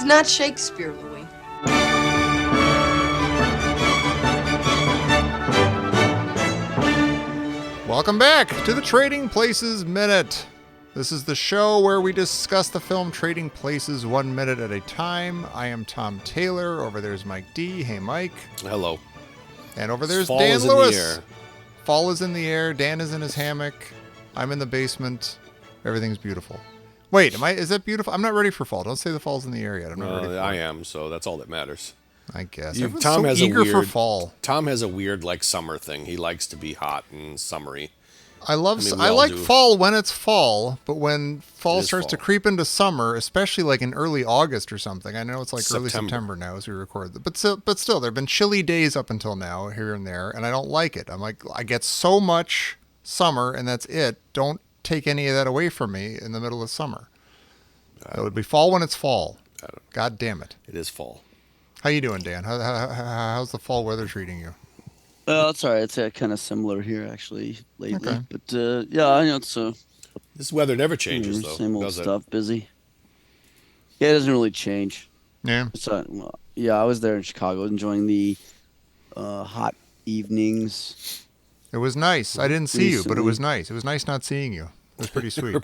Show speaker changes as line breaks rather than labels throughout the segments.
not Shakespeare, Louis.
Welcome back to the Trading Places Minute. This is the show where we discuss the film Trading Places 1 minute at a time. I am Tom Taylor. Over there's Mike D. Hey, Mike.
Hello.
And over there's
Fall
Dan
is
Lewis.
in the air.
Fall is in the air. Dan is in his hammock. I'm in the basement. Everything's beautiful. Wait, is that beautiful? I'm not ready for fall. Don't say the fall's in the air yet. I'm not ready for
I
it.
am, so that's all that matters.
I guess.
Tom
Everyone's so
has
eager
a weird,
for fall.
Tom has a weird like summer thing. He likes to be hot and summery.
I
we all
like
do.
fall when it's fall, but when fall
It is
starts to
fall.
creep into summer, especially like in early August or something. I know it's like early
September.
September now as we record, but still, there have been chilly days up until now here and there, and I don't like it. I'm like, I get so much summer, and that's it. Don't take any of that away from me in the middle of summer. It would be fall when it's fall. God damn it!
It is fall.
How you doing, Dan? How's the fall weather treating you?
Well, it's all right. It's kind of similar here, actually, lately.
Okay.
But, yeah, I know it's
This weather never changes, though.
same old
does it?
stuff, busy. Yeah, it doesn't really change.
Yeah.
Well, yeah, I was there in Chicago enjoying the hot evenings.
It was nice. I didn't see you, but it
Recently.
was nice. It was nice not seeing you. It was pretty sweet.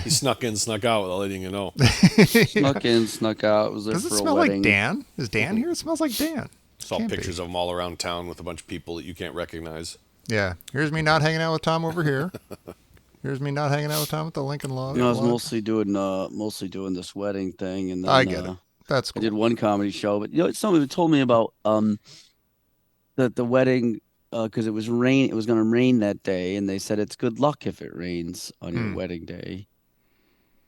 He snuck in, snuck out without letting you know.
Snuck in, snuck out. Was there
Does it
for a
smell
wedding.
like Dan? Is Dan here? It smells like Dan.
Saw
Can't be.
pictures of him all around town with a bunch of people that you can't recognize.
Yeah. Here's me not hanging out with Tom over here. Here's me not hanging out with Tom at the Lincoln Log.
You know, I was mostly doing this wedding thing, and then
I get it. That's
I
cool.
did one comedy show. But you know, somebody told me about that the wedding because it was going to rain that day, and they said it's good luck if it rains on your wedding day.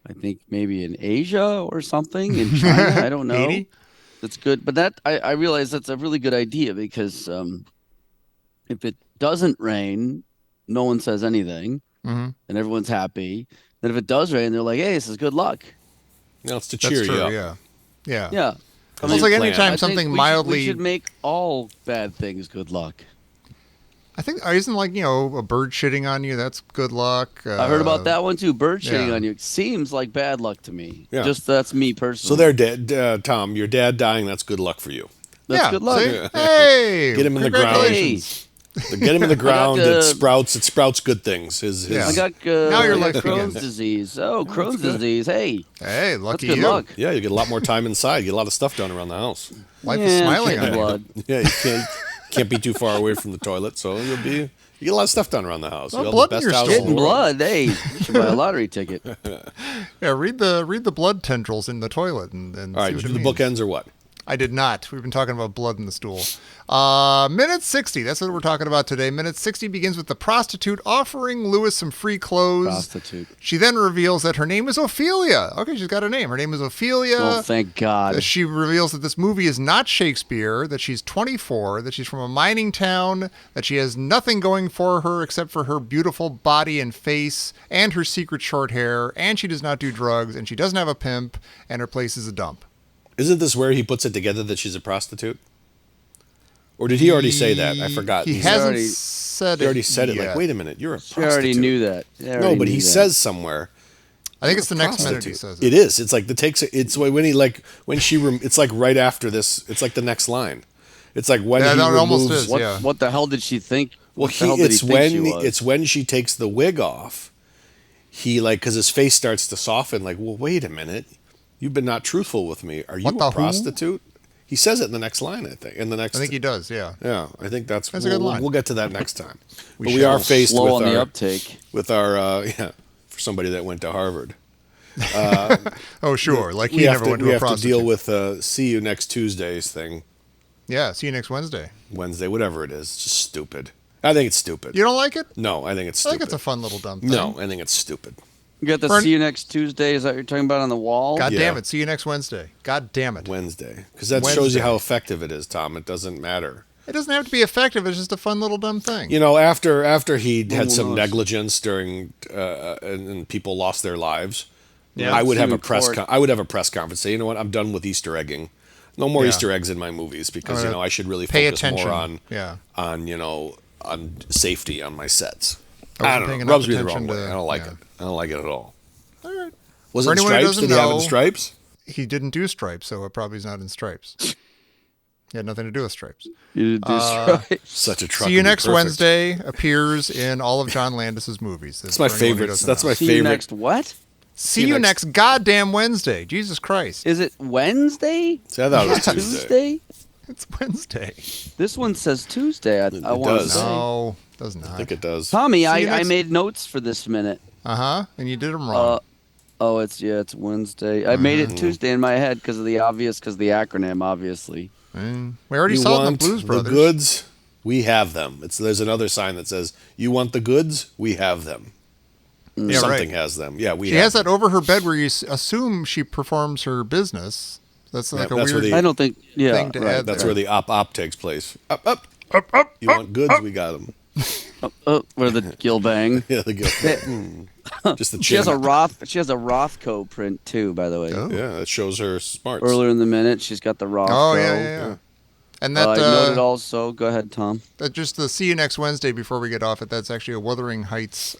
I think maybe in Asia or something, in China. I don't know.
Haiti?
That's good, but that I realize that's a really good idea because if it doesn't rain, no one says anything, and everyone's happy. Then if it does rain, they're like, "Hey, this is good luck."
No, it's to
That's
cheer
true,
you up.
yeah. Yeah.
Yeah.
Almost like
plan.
anytime
I think
something
we
mildly...
should make all bad things good luck.
I think, isn't like, a bird shitting on you, that's good luck.
I heard about that one too. Bird shitting
yeah.
on you seems like bad luck to me.
Yeah.
Just that's me personally.
So they're dead. Tom, your dad dying, that's good luck for you.
That's
yeah,
good luck.
see? Hey!
Get him in the ground.
Congratulations.
Get him in the ground.
got,
It sprouts good things.
Yeah.
I got
Now your
I got
life
Crohn's
begins.
disease. Oh, Crohn's disease. Hey,
Hey, lucky
that's good
you.
luck.
Yeah, you get a lot more time inside. Get a lot of stuff done around the house.
Life is smiling
can't
on
be
you.
blood.
Yeah, you can't be too far away from the toilet, so you get a lot of stuff done around the house.
Well,
You got
blood
the
in
best
your
house
stool.
in the
Getting
world.
blood. Hey, you should buy a lottery ticket.
Yeah, read the blood tendrils in the toilet and
All
see
right,
what
do
it
the
means.
bookends or what?
I did not. We've been talking about blood in the stool. Minute 60. That's what we're talking about today. Minute 60 begins with the prostitute offering Lewis some free clothes.
Prostitute.
She then reveals that her name is Ophelia. Okay, she's got a name. Her name is Ophelia.
Oh, thank God.
She reveals that this movie is not Shakespeare, that she's 24, that she's from a mining town, that she has nothing going for her except for her beautiful body and face and her secret short hair, and she does not do drugs, and she doesn't have a pimp, and her place is a dump.
Isn't this where he puts it together that she's a prostitute? Or did he already say that? I forgot.
He
He's
hasn't
already-
said
he already said it.
yet.
Like, wait a minute, you're a
She
prostitute.
already knew that.
No, but he says somewhere.
I think it's the next minute he
prostitute.
says
It is. It's like it's when he it's like right after this. It's like the next line. It's like when
Yeah,
he
that almost
removes.
is.
What,
Yeah.
what the hell did she think?
Well,
What the hell did he think she was?
it's when she takes the wig off. He because his face starts to soften. Like, well, wait a minute, you've been not truthful with me. Are you
What the
a
who?
prostitute? He says it in the next line. I think. In the next.
I think he does, yeah.
Yeah, I think that's
a good line.
We'll get to that next time.
We
But we
shall.
are faced
Slow
with
on the
our
uptake.
for somebody that went to Harvard.
Oh, sure. Like
We
he
have
never
to
went
we
to a
have to
prostitute.
deal with see you next Tuesday's thing.
Yeah, see you next Wednesday.
Wednesday, whatever it is. It's just stupid. I think it's stupid.
You don't like it?
No, I think it's
I
stupid.
think it's a fun little dumb thing.
No, I think it's stupid.
You got the
Fern-
see you next Tuesday. Is that what you're talking about on the wall?
God
Yeah.
damn it. See you next Wednesday. God damn it.
Wednesday. Because that shows
Wednesday.
you how effective it is, Tom. It doesn't matter.
It doesn't have to be effective. It's just a fun little dumb thing.
You know, after he had
Who
some
knows?
negligence during and people lost their lives,
Yeah.
I would have a
Suing
press
court.
I would have a press conference. Say, you know what? I'm done with Easter egging. No more
Yeah.
Easter eggs in my movies because
I'm gonna
I should really
pay
focus
attention.
more on
Yeah.
on safety on my sets.
I wasn't
I don't
paying
know.
enough
Rubs me the wrong
attention
way.
to-
I don't like
yeah.
it. I don't like it at all.
All right.
Was
For
it in
anyone who
stripes?
doesn't
Did he have it in
know-
stripes?
he didn't do Stripes, so it probably is not in Stripes. He had nothing to do with Stripes.
You did do Stripes.
Such a truck.
See You
would be
Next
perfect.
Wednesday appears in all of John Landis's movies.
That's my favorite. That's my
See you
favorite.
next what?
See you next goddamn Wednesday. Jesus Christ.
Is it Wednesday?
See, I thought it was Tuesday.
Tuesday?
It's Wednesday.
This one says Tuesday. I want to
does.
say.
No, does not.
I think it does.
Tommy,
See you
I
next-
made notes for this minute.
Uh-huh. And you did them wrong.
Oh, it's Wednesday. I made it Tuesday in my head because of the acronym, obviously.
We already
You
saw it in
want
the Blues Brothers.
the goods? We have them. There's another sign that says, "You want the goods? We have them."
Yeah,
Something
right.
has them. Yeah, we.
She
have
has
them.
that over her bed where you assume she performs her business. That's like
Yeah,
a
that's where
weird
the-
I don't think. Yeah,
thing to
right.
add.
That's
there.
where the op takes place. Up. You want goods? We got them.
Where the gill bang.
Yeah, the guilt. Just the chin.
She has a Rothko print too, by the way.
Oh.
Yeah, that shows her smarts.
Earlier in the minute, she's got the Rothko.
Oh, yeah. And
I
that,
noted also. Go ahead, Tom.
that just the See You Next Wednesday before we get off it, that's actually a Wuthering Heights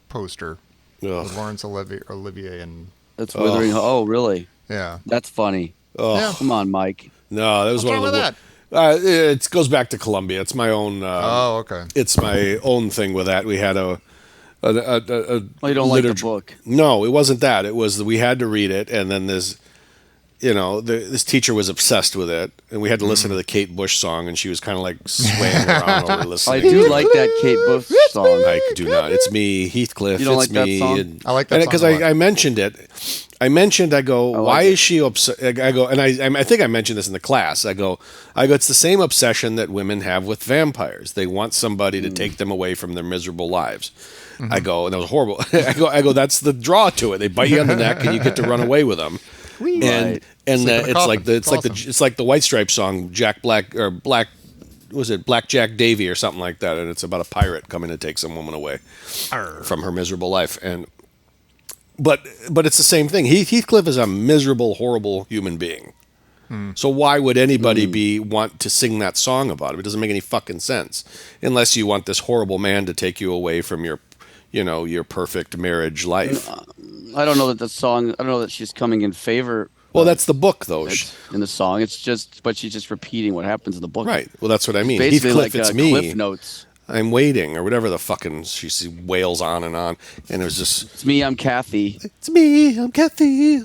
poster with
Ugh.
Laurence Olivier and,
That's withering. Oh, really?
yeah.
That's funny.
Oh,
Yeah.
Come on, Mike.
no, that was
What's
one
wrong
of
with
the.
that?
It goes back to Columbia. It's my own.
Oh, okay.
It's my own thing with that. We had a
Oh, you don't like the book?
No, it wasn't that. It was that we had to read it, and then this teacher was obsessed with it, and we had to listen to the Kate Bush song, and she was kind of like swaying around while we were
I
listening.
do like that Kate Bush song.
I do not. It's me, Heathcliff.
You don't
it's
like that
me.
song?
And,
I like that song
because
a lot.
I mentioned it. I go,
like
why
it.
is she upset? I go, and I think I mentioned this in the class. I go, it's the same obsession that women have with vampires. They want somebody to take them away from their miserable lives. I go, and that was horrible. I go, that's the draw to it. They bite you on the neck, and you get to run away with them.
Whee!
And
Right.
and
Sleep in a
it's
coffin.
like the
Awesome.
it's like the White Stripes song, Jack Black or Black. Was it Black Jack Davy or something like that? And it's about a pirate coming to take some woman away from her miserable life. And but it's the same thing. Heathcliff is a miserable, horrible human being. So why would anybody want to sing that song about him? It doesn't make any fucking sense unless you want this horrible man to take you away from your perfect marriage life.
I don't know that the song. I don't know that she's coming in favor.
Well, that's the book, though.
In the song, it's just, but she's just repeating what happens in the book.
Right. Well, that's what I mean.
Basically,
Heathcliff,
like
it's me.
Cliff Notes.
I'm waiting, or whatever the fucking she wails on, and it was just,
It's me. I'm Kathy.
it's me, I'm Kathy, and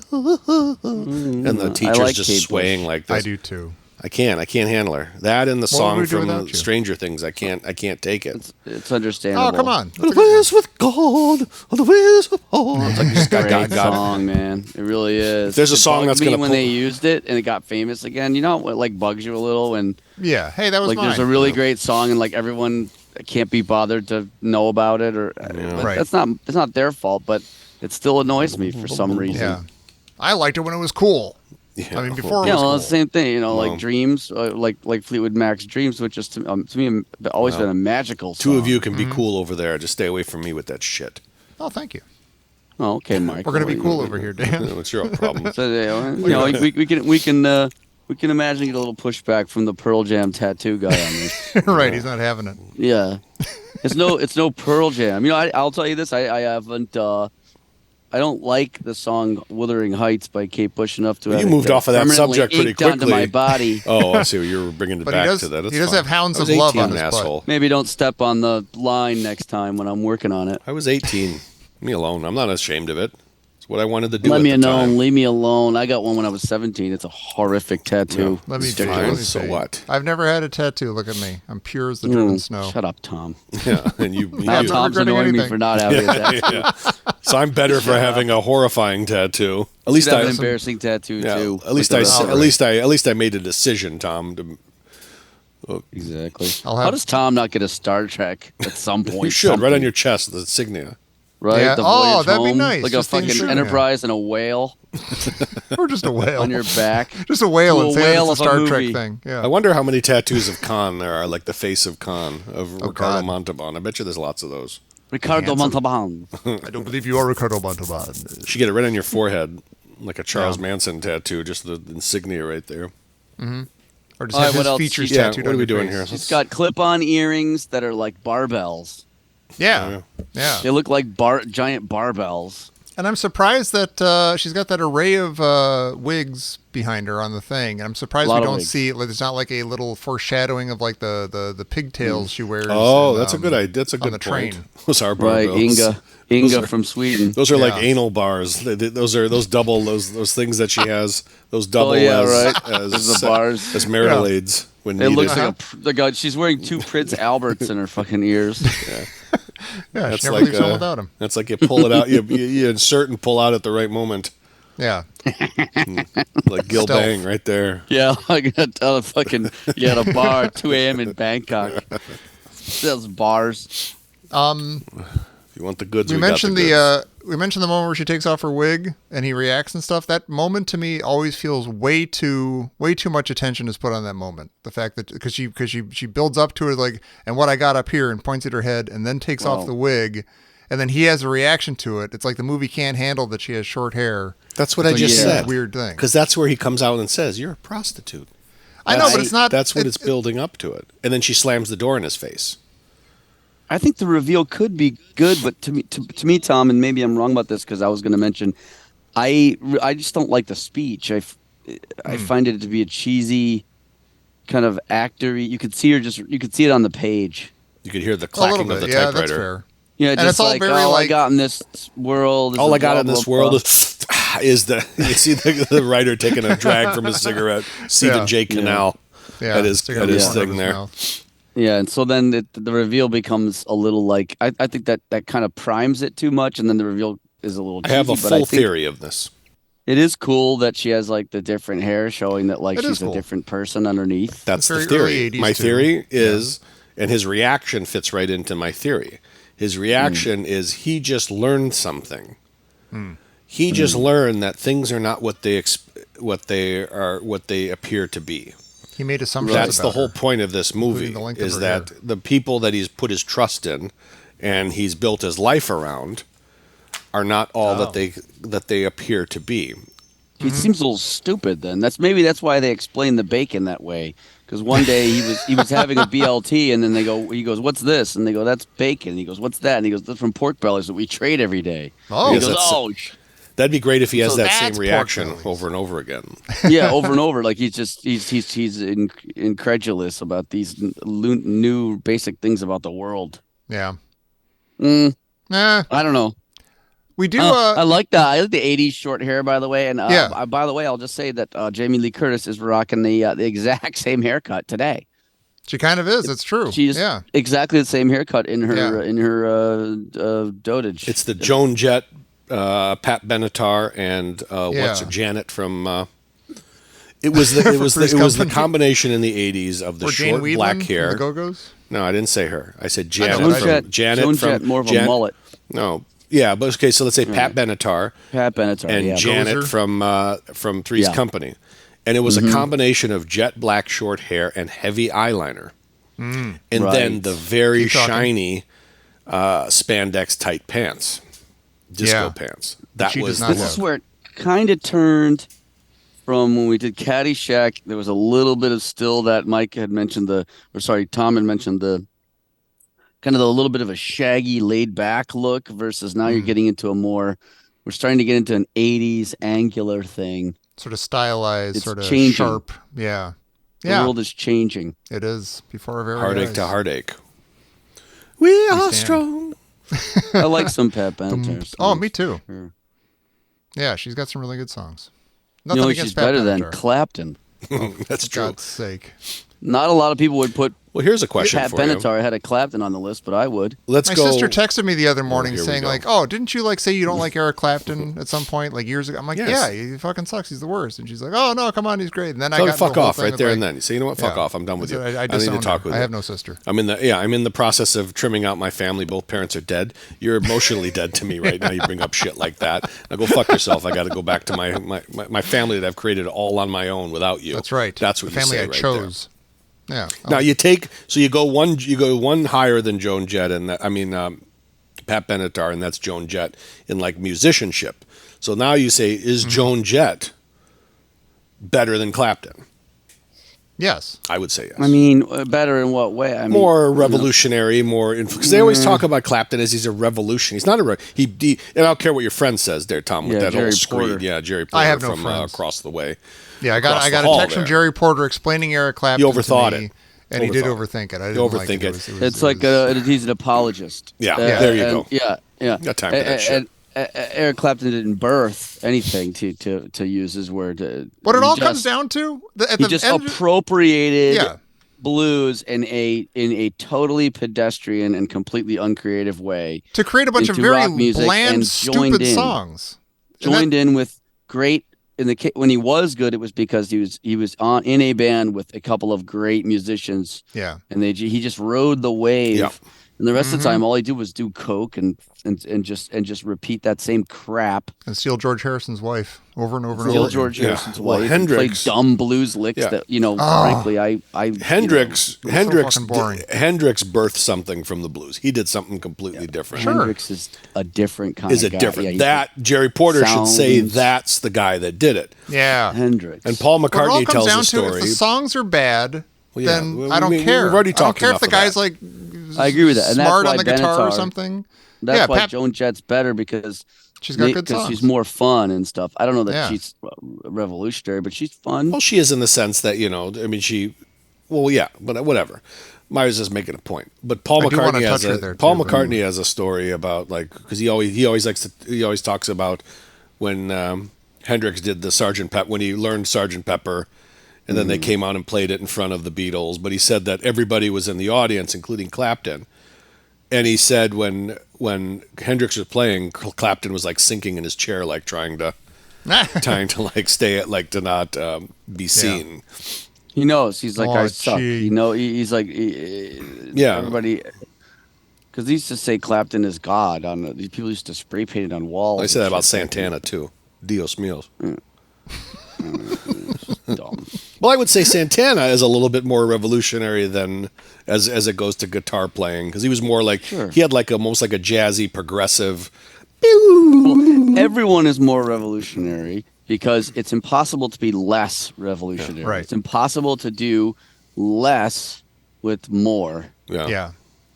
the teacher's
like
just
Kate
swaying
Bush.
like this.
I do too.
I can't handle her. That and the
What would
song
we do
from
without you?
Stranger Things. I can't take it.
It's understandable.
Oh, come on.
On the ways with God, on the ways of God. It's like you just
Great
got
song, man. It really is.
If there's a
It
song
bugged
that's
me
gonna
when
pull-
they used it and it got famous again. You know what like bugs you a little when
Yeah. Hey, that was
like
mine.
there's a really great song and like everyone can't be bothered to know about it or but
Right.
it's not their fault, but it still annoys me for some reason.
Yeah. I liked it when it was cool.
Yeah.
I mean, before it
Yeah,
was
well,
cool.
it's the same thing, you know,
Well-
like Dreams, like Fleetwood Mac's Dreams, which is to me always been a magical song.
Two of you can be cool over there. Just stay away from me with that shit.
Oh, thank you.
Oh, okay, Mike.
We're going to be
Well,
cool over here, Dan.
What's your problem?
So, you know, we can imagine get a little pushback from the Pearl Jam tattoo guy on this.
Right. He's not having it.
Yeah, it's no Pearl Jam. You know, I'll tell you this. I haven't. I don't like the song "Wuthering Heights" by Kate Bush enough to.
You
have
moved
it
off of that
permanently
subject pretty
inked onto
quickly.
my body.
Oh, I see. You were bringing it
But he
back
does,
to that. That's
he does
fine.
have hounds
I was
of love
18,
on his
asshole.
butt.
Maybe don't step on the line next time when I'm working on it.
I was 18. Leave me alone. I'm not ashamed of it. It's what I wanted to do.
Let
at
me
the
alone.
time.
Leave me alone. I got one when I was 17. It's a horrific tattoo.
Let me
It's
tell you,
fine,
let me
so
see.
what?
I've never had a tattoo. Look at me. I'm pure as the driven snow.
Shut up, Tom.
Yeah, and you.
I'm not
Tom's
regretting
annoying me
anything.
for not having a tattoo.
yeah. So I'm better for having a horrifying tattoo. At least
Should have
I.
an embarrassing tattoo
Yeah,
too.
at least
Like
I.
the rest
At
of
least I. At least I made a decision, Tom.
us. Exactly.
I'll
How
have-
does Tom not get a Star Trek at some point?
You should right
Something,
on your chest, the insignia.
right.
Yeah.
The
Oh,
voyage
that'd be
home,
nice.
Like a
Just the
fucking
insignia.
Enterprise and a whale
Or just a whale.
on your back.
Just a whale
To
and
a
say
whale
that's a
of a
Star Trek
movie.
thing. Yeah.
I wonder how many tattoos of Khan there are, like the face of Khan, of Ricardo
God.
Montalban. I bet you there's lots of those.
Ricardo
Handsome.
Montalban.
I don't believe you are Ricardo Montalban.
You should get it right on your forehead, like a Charles Manson tattoo, just the insignia right there.
Or just
All right,
have
what
his
else?
features
Yeah,
tattooed
what
on
are we
your
doing
face.
here?
He's got clip-on earrings that are like barbells.
Yeah. Yeah.
They look like giant barbells.
And I'm surprised that she's got that array of wigs behind her on the thing. And I'm surprised we don't see like there's not like a little foreshadowing of like the pigtails she wears.
Oh, that's a good idea. That's a good
point.
Train. Those are
right,
barbells.
Inga from Sweden.
Those are like anal bars. Those are those double those things that she has. Those double
right.
as
the bars
as marital aids when
it
needed.
looks like she's wearing 2 Prince Alberts in her fucking ears.
Yeah,
that's
she never
like
leaves home without him.
That's like you pull it out. You insert and pull out at the right moment.
Yeah,
like Gil Bang right there.
Yeah, I got to tell a fucking a bar at 2 a.m. in Bangkok. Those bars.
If you want the goods,
we
got
mentioned
the goods.
We mentioned the moment where she takes off her wig and he reacts and stuff. That moment to me always feels way too much attention is put on that moment. The fact that because she builds up to it like, and what I got up here, and points at her head and then takes off the wig, and then he has a reaction to it. It's like the movie can't handle that she has short hair.
That's what I just said.
Weird thing.
Because that's where he comes out and says, "You're a prostitute."
I know, but it's not.
That's what it's building up to it, and then she slams the door in his face.
I think the reveal could be good, but to me, Tom, and maybe I'm wrong about this because I was going to mention, I just don't like the speech. I find it to be a cheesy kind of actor-y. You could see it on the page.
You could hear the clacking of the typewriter.
Yeah, that's fair.
Yeah, just
it's all
like,
very
I got in this world.
All I got in this world is you see the writer taking a drag from his cigarette, Stephen J. Canal at his thing there.
Mouth.
Yeah, and so then the reveal becomes a little like I think that kind of primes it too much, and then the reveal is a little cheesy.
I have a full theory of this.
It is cool that she has like the different hair, showing that like she's a different person underneath.
That's the theory. My theory is, and his reaction fits right into my theory. His reaction is he just learned something. He just learned that things are not what they appear to be.
He made assumptions.
That's
about
the whole
her,
point of this movie is that the people that he's put his trust in and he's built his life around are not all that they appear to be.
He seems a little stupid. Then that's why they explain the bacon that way. Because one day he was having a BLT, and then he goes, "What's this?" And they go, "That's bacon." And he goes, "What's that?" And he goes, "That's from pork bellies that we trade every day."
Oh,
and he goes,
that'd be great if he has that same reaction over and over again.
Yeah, over and over. Like he's incredulous about these new basic things about the world.
Yeah.
I don't know.
We do.
I like that. I like the '80s short hair, by the way. And by the way, I'll just say that Jamie Lee Curtis is rocking the exact same haircut today.
She kind of is. It's true.
She's exactly the same haircut in her dotage.
It's the Joan Jett, Pat Benatar, and what's her, Janet from. It was the combination in the '80s of the short black hair.
The Go-Go's?
No, I didn't say her. I said
Janet.
Joan Jett,
more of a mullet.
No. Yeah, but okay, so let's say Pat Benatar. And Janet from Three's Company. And it was a combination of jet black short hair and heavy eyeliner. And then the very shiny spandex tight pants. Disco pants.
This
is where it kind of turned from when we did Caddyshack. There was a little bit of still that Tom had mentioned the kind of a little bit of a shaggy, laid-back look versus now you're getting into we're starting to get into an 80s angular thing.
Sort of stylized,
it's
sort of
changing.
Sharp. Yeah.
The world is changing.
It is before our very
heartache
eyes.
to heartache. We are strong.
I like some Pat Benatar.
Oh, me too.
Sure.
Yeah, she's got some really good songs.
Nothing against she's
Pat
better
Benatar.
than Clapton.
That's true.
For God's sake.
Not a lot of people would put
Well, here's a question
Pat
for
Benatar.
you.
I had a Clapton on the list, but I would.
My sister texted me the other morning saying,
go.
like, "Oh, didn't you say you don't like Eric Clapton at some point, like years ago?" I'm like,
Yes.
"Yeah, he fucking sucks. He's the worst." And she's like, "Oh no, come on, he's great." And then
Tell
I
her
got
fuck
the whole
off
thing
right
of,
there
like,
and then. You say, you know what? Fuck off. I'm done with you.
I
don't need to talk with you.
I have no sister.
I'm in the process of trimming out my family. Both parents are dead. You're emotionally dead to me right now. You bring up shit like that. Now go fuck yourself. I got to go back to my family that I've created all on my own without you.
That's right.
That's what
the
you
family
say
I
right
chose.
there.
Yeah.
Now you go one higher than Joan Jett, and Pat Benatar, and that's Joan Jett in like musicianship. So now you say, is Joan Jett better than Clapton?
Yes.
I would say yes.
I mean, better in what way? I mean,
More revolutionary, more because they always talk about Clapton as he's a revolution. He's not he and I don't care what your friend says there, Tom, with
Yeah,
that whole
Jerry
screed.
Porter.
Yeah, Jerry
I
Porter
have no
from
friends.
across the way.
Yeah,
across
I
the
got a
hall
text from
there.
Jerry Porter explaining Eric Clapton
overthought
to me,
it.
and he did
Overthought
overthink it. I
You
didn't like
overthink
it.
it.
it's like he's an apologist.
Yeah, there you
and,
go.
Yeah, yeah.
Got time for that shit.
Eric Clapton didn't birth anything to use his word.
What it
He
all
just-
comes down to, at
He
the
just
end,
appropriated
Yeah.
blues in a totally pedestrian and completely uncreative way
to create a bunch of
into
very
rock music
bland,
and
stupid songs. And
joined in with great when he was good, it was because he was in a band with a couple of great musicians.
Yeah.
And he just rode the wave.
Yep.
And the rest of the time, all he did was do coke and just repeat that same crap.
And steal George Harrison's wife over and over and
Steal
over.
George
Yeah.
Harrison's
Well,
wife.
Hendrix-
Play dumb blues licks
Yeah.
that frankly I
Hendrix
fucking boring.
Hendrix birthed something from the blues. He did something completely different.
Sure.
Hendrix is a different kind
Is
of
it
guy.
different?
Yeah, he's
That Jerry Porter should say
sounds-
that's the guy that did it.
Yeah.
Hendrix.
And Paul
But it all
McCartney
comes
tells
down
the
to,
story.
if the songs are bad,
Well, yeah.
then
Well,
I don't care.
we've already
I don't
talked
care if
enough
the
of
guy's
that.
like
I agree with that. And that's
smart
why
on the guitar or
Benatar-
something.
That's
yeah,
why
Pat,
Joan Jett's better because
she's got good songs.
she's more fun and stuff. I don't know that
Yeah.
she's revolutionary, but she's fun.
Well, she is in the sense that, I mean, well, yeah, but whatever. Myers is making a point. But Paul
I do wanna
McCartney
touch her there,
Paul
too, but-
McCartney has a story about because he always talks about when Hendrix did the Sergeant Pepper, when he learned Sergeant Pepper, and then they came out and played it in front of the Beatles. But he said that everybody was in the audience, including Clapton. And he said when Hendrix was playing, Clapton was like sinking in his chair, like trying to like stay like to not be seen.
He knows. He's like,
Oh,
I suck.
gee.
He's like,
Yeah.
everybody. Because they used to say Clapton is God. These people used to spray paint it on walls.
I said that
and
about
shit.
Santana too. Dios míos.
Dumb.
Well, I would say Santana is a little bit more revolutionary than as it goes to guitar playing because he was more like he had like almost like a jazzy progressive.
Everyone is more revolutionary because it's impossible to be less revolutionary.
right.
It's impossible to do less with more.
Yeah,
Yeah.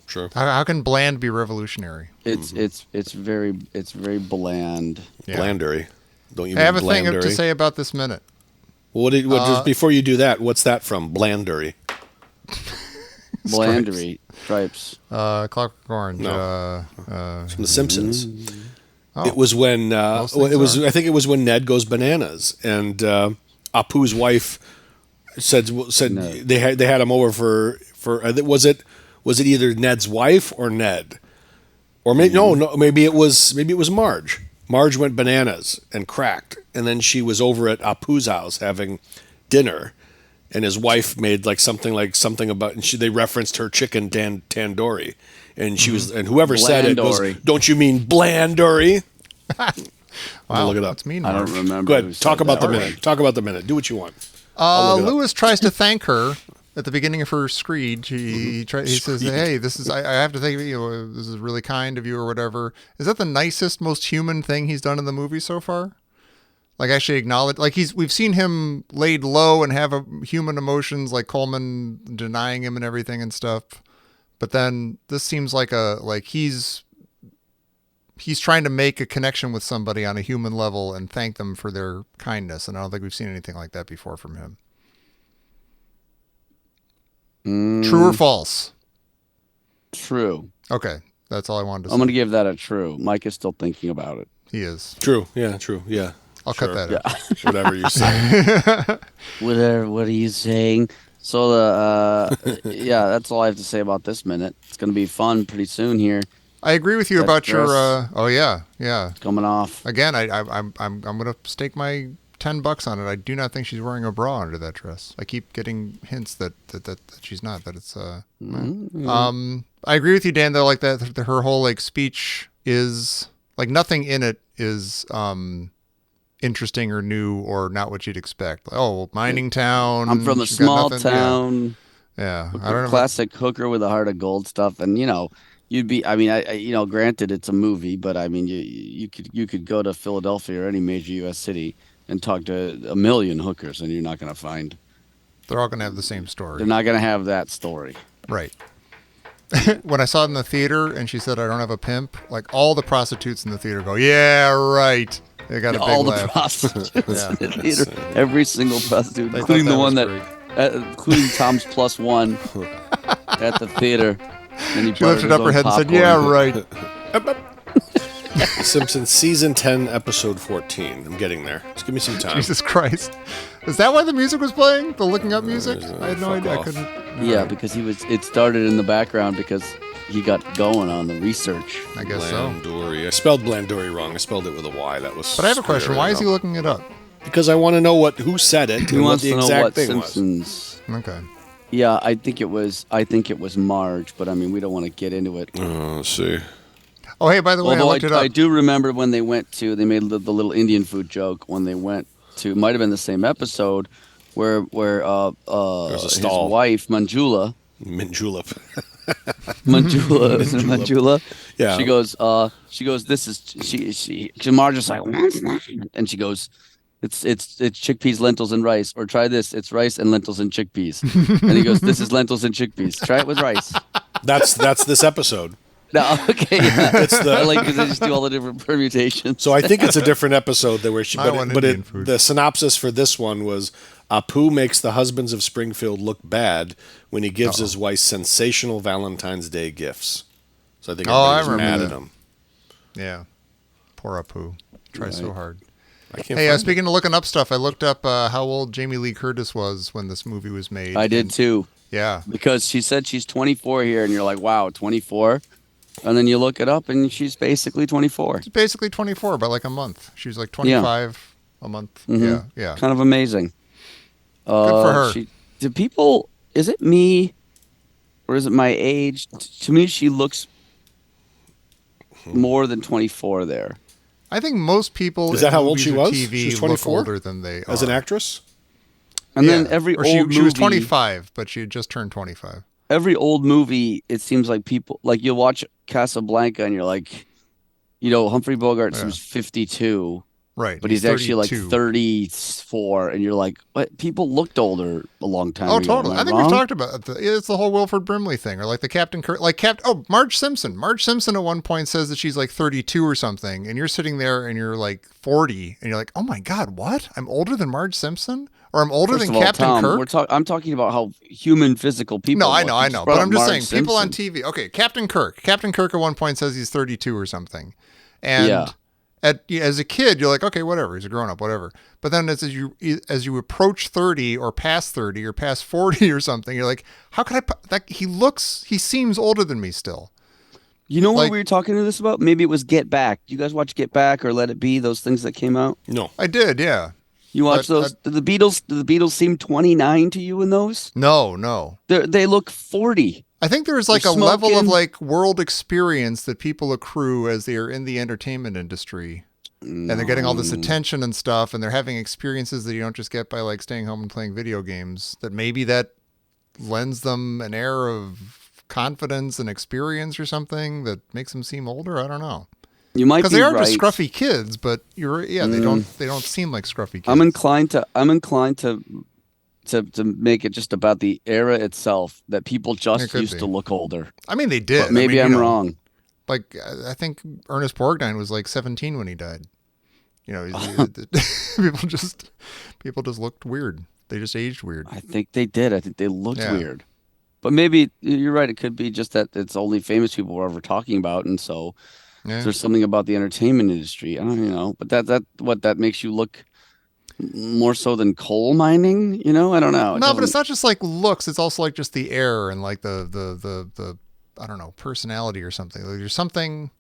sure.
How can bland be revolutionary?
It's very bland.
Yeah.
Blandery. Don't you
I have a
mean
thing
blandery?
to say about this minute.
Just before you do that, what's that from? Blandery.
Blandery stripes.
Clockwork Orange.
No. From The Simpsons.
Oh.
It was when
Most
it
things
was.
are.
I think it was when Ned goes bananas, and Apu's wife said
No.
they had him over for was it either Ned's wife or Ned, or maybe no maybe it was Marge. Marge went bananas and cracked, and then she was over at Apu's house having dinner, and his wife made something about, and they referenced her chicken tandoori, and she was, and whoever said it goes,
Blandory.
"Don't you mean blandory?"
Wow,
look it up.
That's mean.
I
Marge.
don't remember.
Go
who
ahead,
said
talk about
that.
the minute. Talk about the minute. Do what you want. I'll look it up.
Lewis tries to thank her at the beginning of her screed. He says, "Hey, this is I have to thank you. This is really kind of you, or whatever." Is that the nicest, most human thing he's done in the movie so far? Like actually acknowledge, like we've seen him laid low and have human emotions, like Coleman denying him and everything and stuff. But then this seems like he's trying to make a connection with somebody on a human level and thank them for their kindness. And I don't think we've seen anything like that before from him. True or false?
True.
Okay, that's all I wanted to say.
I'm going to give that a true. Mike is still thinking about it.
He is.
True. Yeah. True. Yeah.
I'll
Sure.
cut that out.
Whatever you say.
What are you saying? So yeah, that's all I have to say about this minute. It's going to be fun pretty soon here.
I agree with you
That
about your.
dress.
Oh yeah.
Coming off.
Again, I'm gonna stake my $10 on it. I do not think she's wearing a bra under that dress. I keep getting hints that she's not. That it's I agree with you, Dan. Though, like that, her whole speech is nothing in it is interesting or new or not what you'd expect. Oh, mining town.
I'm from a
she's got
small
nothing-
town.
Yeah, I don't know.
Classic hooker with a heart of gold stuff, and you'd be. I mean, I granted it's a movie, but I mean, you could go to Philadelphia or any major U.S. city and talk to a million hookers, and you're not going to find
They're all going to have the same
They're
story.
not going to have that story.
Right. When I saw it in the theater and she said, I don't have a pimp, like all the prostitutes in the theater go, yeah, right. They got a big
All the
laugh.
prostitutes
Yeah.
in the theater, every single prostitute,
They
including
thought
the
that
one
was
that,
great.
including Tom's plus one at the theater. And he
She lifted
brought
up her
his
head
own
and said, yeah,
popcorn.
right.
Simpsons season 10, episode 14. I'm getting there. Just give me some time.
Jesus Christ. Is that why the music was playing? The looking up music? I had no
fuck
idea. I
off.
couldn't.
Yeah, because it started in the background because he got going on the research.
I guess so.
Blanduri. I spelled Blanduri wrong. I spelled it with a Y. That was.
But I have a question. Why is he looking it up?
Because I want to know who said it
He
and what
wants
the
to know
exact
what
thing was.
Simpsons.
Okay.
Yeah, I think it was Marge, but I mean we don't want to get into it.
Let's see.
Oh, hey, by the way, I
Although
looked it up.
I do remember when they made the little Indian food joke when they went to, might have been the same episode where
There's a
his
stall.
wife Manjula
Mint julep.
is it Manjula?
Yeah.
She goes, this is she Marge is like, what's that? And she goes, it's chickpeas, lentils, and rice. Or try this, it's rice and lentils and chickpeas. And he goes, this is lentils and chickpeas. Try it with rice.
That's this episode.
No, okay. Yeah.
It's the-
I like because they just do all the different permutations.
So I think it's a different episode that where she.
I want Indian food.
The synopsis for this one was Apu makes the husbands of Springfield look bad when he gives his wife sensational Valentine's Day gifts. So I think
I
everybody's
remember
mad
that.
at him.
Yeah. Poor Apu. Tries so
Right.
hard.
I can't
Hey,
find
speaking of looking up stuff, I looked up how old Jamie Lee Curtis was when this movie was made.
I did
And-
too,
Yeah.
because she said she's 24 here, and you're like, wow, 24. And then you look it up, and she's basically 24.
She's basically 24 by like a month. She was like 25 a month.
Mhm.
Yeah, yeah.
Kind of amazing.
Good for her.
Is it me, or is it my age? To me, she looks more than 24 there.
I think most people
Is that
in
how old
movies
she
or
was?
TV
She was
look
24?
older than they are.
As an actress?
And then
Yeah.
every
Or
old movie,
she was 25, but she had just turned 25.
every old movie, it seems like people like you'll watch Casablanca, and you're like, Humphrey Bogart
Yeah.
was 52.
Right.
But he's actually like
32.
34, and you're like, what? People looked older a long time
Oh,
ago.
totally.
Am
I think
wrong?
we've talked about it. It's the whole Wilford Brimley thing, or like the Captain Kirk, Marge Simpson. Marge Simpson at one point says that she's like 32 or something, and you're sitting there and you're like 40, and you're like, oh my God, what? I'm older than Marge Simpson? Or I'm older
First
than
of all,
Captain
Tom,
Kirk?
I'm talking about how human physical people.
No, I
look.
know,
You
I
just
know.
brought
But
up
I'm just
Marge
saying, people on
Simpson.
TV. Okay, Captain Kirk. Captain Kirk at one point says he's 32 or something. And
Yeah.
as a kid, you're like, okay, whatever. He's a grown up, whatever. But then as you approach 30 or past 30 or past 40 or something, you're like, how could he seems older than me still.
You know what
like-
we were talking to this about? Maybe it was Get Back. You guys watch Get Back or Let It Be? Those things that came out.
No.
I did, yeah.
You watch
But,
those? Did the Beatles seem 29 to you in those?
No.
They look 40.
I think there's like a
They're
level of
smoking.
like world experience that people accrue as they are in the entertainment industry. And they're getting all this attention and stuff, and they're having experiences that you don't just get by like staying home and playing video games. That maybe that lends them an air of confidence and experience or something that makes them seem older. I don't know,
You might
because
be
they are
right.
just scruffy kids, but they don't seem like scruffy kids.
I'm inclined to make it just about the era itself, that people
It
just
could
used
be.
to look older.
I mean, they did.
But maybe
I mean,
I'm wrong.
Like I think Ernest Borgnine was like 17 when he died. People just looked weird. They just aged weird.
I think they did. I think they looked
Yeah.
weird. But maybe you're right. It could be just that it's only famous people we're ever talking about, and so
Yeah.
there's something about the entertainment industry. I don't know, but that makes you look more so than coal mining. I don't know. It
No, but it's
doesn't-
not just like looks. It's also like just the air and like the I don't know, personality or something. Like there's something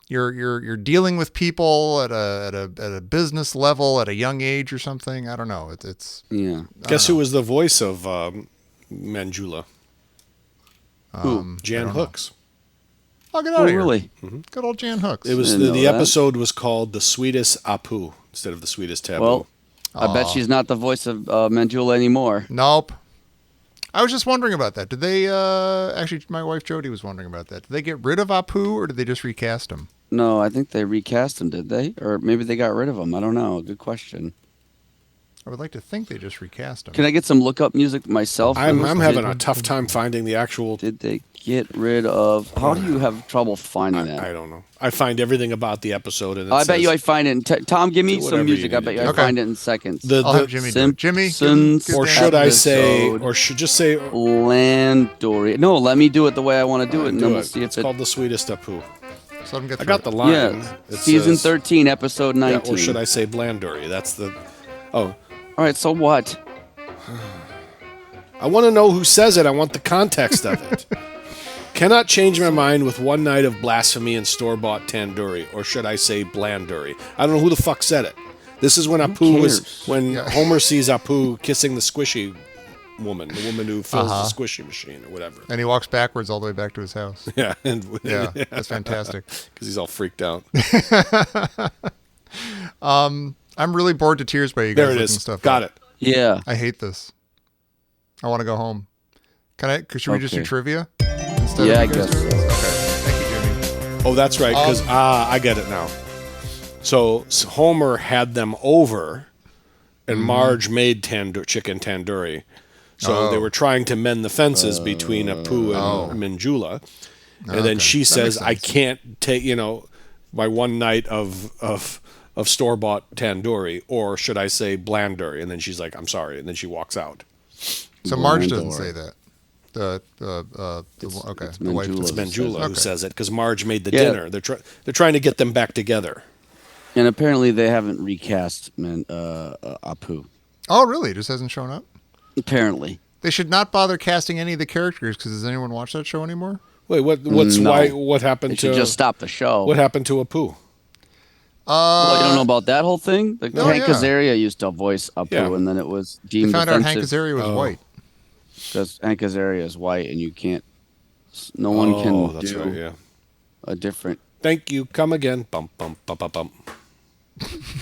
you're dealing with people at a business level at a young age or something. I don't know. It's
Yeah.
Guess who was the voice of Manjula?
I
Jan
don't know.
Hooks.
Oh, get out
Oh,
of here.
really?
Good old Jan Hooks.
It was
didn't know
the
that.
episode was called "The Sweetest Apu" instead of "The Sweetest Taboo."
Well, I bet she's not the voice of Manjula anymore.
Nope. I was just wondering about that. Did they actually? My wife Jody was wondering about that. Did they get rid of Apu or did they just recast him?
No, I think they recast him, did they? Or maybe they got rid of him. I don't know. Good question.
I would like to think they just recast him.
Can I get some lookup music myself?
I'm having a tough time finding the actual.
Did they get rid of? How do you have trouble finding that?
I don't know. I find everything about the episode, and
I bet you I find it. Tom, give me some music. I bet you I
Okay.
find it in seconds.
I'll have Jimmy do it. Jimmy,
or should I say, or should just say,
Landori? No, let me do it the way I want to do it, and then we'll see if
it's called The Sweetest Apu.
So
I got the line.
Yeah,
It
season
says,
13, episode 19.
or should I say Blanduri? That's the. Oh,
All right, so what?
I want to know who says it. I want the context of it. Cannot change my mind with one night of blasphemy and store-bought tandoori, or should I say blanduri? I don't know who the fuck said it. This is when Homer sees Apu kissing the squishy woman, the woman who fills the squishy machine or whatever.
And he walks backwards all the way back to his house.
Yeah,
Yeah, that's fantastic.
Because he's all freaked out.
I'm really bored to tears by you guys
There it
looking
is.
stuff
Got
up.
it.
Yeah.
I hate this. I want to go home. Should we just do
Okay.
trivia? Instead
Yeah,
of
I
you guys
guess
doing
so.
this? Okay. Thank you, Jimmy.
Oh, that's right. Because I get it now. So Homer had them over, and Marge made chicken tandoori. So they were trying to mend the fences between Apu and Minjula. And then she says, "I can't take my one night of store-bought tandoori, or should I say blanduri?" And then she's like, "I'm sorry," and then she walks out.
So Marge doesn't say that. The wife.
Minjula.
It's Minjula who says it because Marge made the
Yeah.
dinner. They're trying to get them back together.
And apparently they haven't recast Apu.
Oh, really? It just hasn't shown up?
Apparently.
They should not bother casting any of the characters because does anyone watch that show anymore?
Wait, what's
No.
why? What happened
They
to?
should just stop the show.
What happened to Apu?
Well, you don't know about that whole thing? Hank
yeah.
Azaria used to voice Apu,
Yeah.
and then it was
They
deemed
found out Hank
offensive
Azaria was white.
because Hank Azaria is white, and you can't. No one can
that's
do
right. Yeah.
a different.
Thank you. Come again. Bump bump bump bump bump.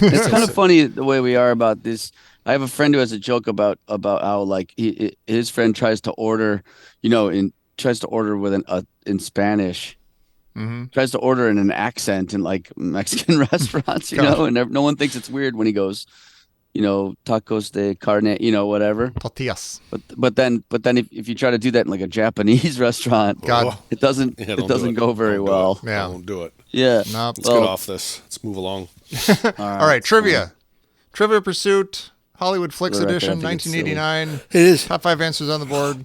It's kind of funny the way we are about this. I have a friend who has a joke about how like his friend tries to order, tries to order with in Spanish.
Mm-hmm.
Tries to order in an accent in like Mexican restaurants, and no one thinks it's weird when he goes, tacos de carne, whatever.
Tortillas.
But then if you try to do that in like a Japanese restaurant,
God.
it doesn't go very well.
Yeah.
I won't do it.
Yeah.
Nope.
Let's get off this. Let's move along.
All right, trivia. Trivia Pursuit, Hollywood Flicks
For the record,
Edition,
I think it's silly.
1989.
It is.
Top 5 answers on the board.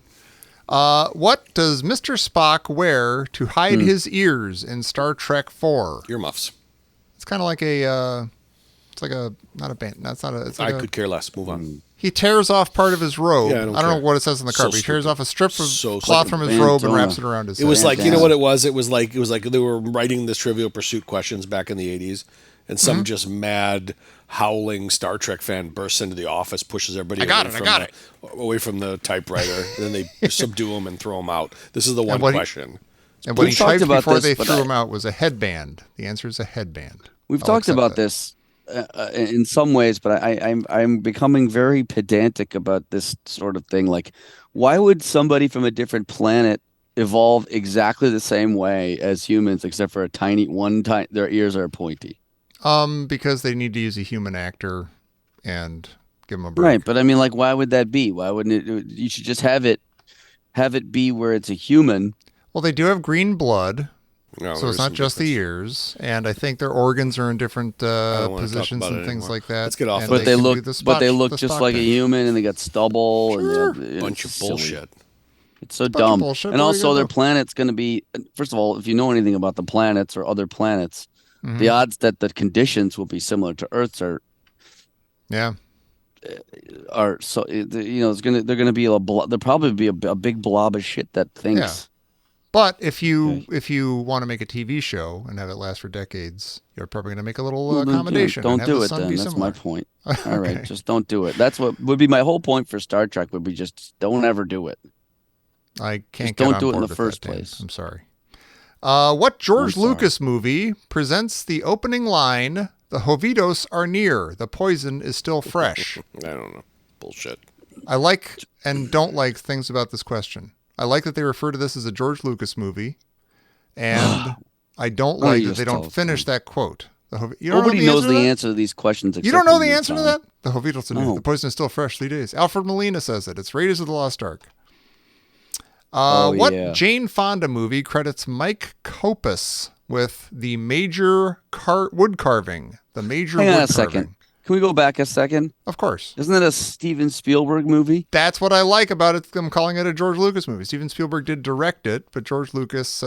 What does Mr. Spock wear to hide his ears in Star Trek 4?
Earmuffs.
It's kind of like not a band. That's not a. It's like
I could care less. Move on.
He tears off part of his robe.
Yeah, I
I
don't
don't know
care.
what it says on the
So
card. But he tears
stupid.
off a strip of
So
cloth
stupid.
from his robe and
Bandana.
wraps it around his
It
head.
was like, you know
Bandana.
what it was? It was like they were writing this Trivial Pursuit questions back in the 80s, and some just mad howling Star Trek fan bursts into the office, pushes everybody away from the typewriter, and then they subdue them and throw them out. This is the one question.
And what
We've
he
talked
typed
about
before
this,
they
but
threw
I-
him out was a headband. The answer is a headband.
We've
I'll
talked
accept
about
that.
this in some ways, but I'm becoming very pedantic about this sort of thing. Like, why would somebody from a different planet evolve exactly the same way as humans, except for their ears are pointy?
Because they need to use a human actor and give him a break.
Right, but I mean, like, why would that be? Why wouldn't it? You should just have it be where it's a human.
Well, they do have green blood,
No,
so
there's
it's not
some
just the
difference.
ears, and I think their organs are in different
don't wanna talk
positions
about
and
it
things
anymore.
like that.
Let's get off
and
of
But they
can
look,
do the
but they
Spock-
look
the
just
Spock
like a
thing.
human, and they got stubble.
Sure.
And
Bunch of
silly.
bullshit.
It's so
bunch of
dumb.
bullshit.
And
What are you
also,
gonna
their
do?
planet's going to be. First of all, if you know anything about the planets or other planets,
Mm-hmm.
the odds that the conditions will be similar to Earth's
Yeah.
are so. They're gonna be there'll probably be a big blob of shit that thinks.
Yeah. But if you want to make a TV show and have it last for decades, you're probably going to make a little
Well, then,
accommodation.
Don't
and have
do
the
it
sun
then.
be
That's
similar.
my point. All right,
Okay.
just don't do it. That's what would be my whole point for Star Trek. Would be just don't ever do it.
I can't
Just
get
don't
on
do it in
board
the
with
first
that, Dan.
place.
I'm sorry. What George
I'm sorry.
Lucas movie presents the opening line, "The Jovitos are near, the poison is still fresh"?
I don't know. Bullshit.
I like and don't like things about this question. I like that they refer to this as a George Lucas movie, and I don't
Why don't
like
you
that they
just tell
don't
us,
finish that quote. You don't
Nobody
know
knows
the
the
answer to that?
answer to these questions.
You don't
Except
know
for
the
you,
answer to
Tom.
that? The Hovitelsson.
No.
The poison is still fresh. 3 days. Alfred Molina says it. It's Raiders of the Lost Ark.
Oh,
What
yeah.
Jane Fonda movie credits Mike Copus with the major wood carving? The major
Hang on
wood
a second.
carving.
Can we go back a second?
Of course.
Isn't that a Steven Spielberg movie?
That's what I like about it. I'm calling it a George Lucas movie. Steven Spielberg did direct it, but George Lucas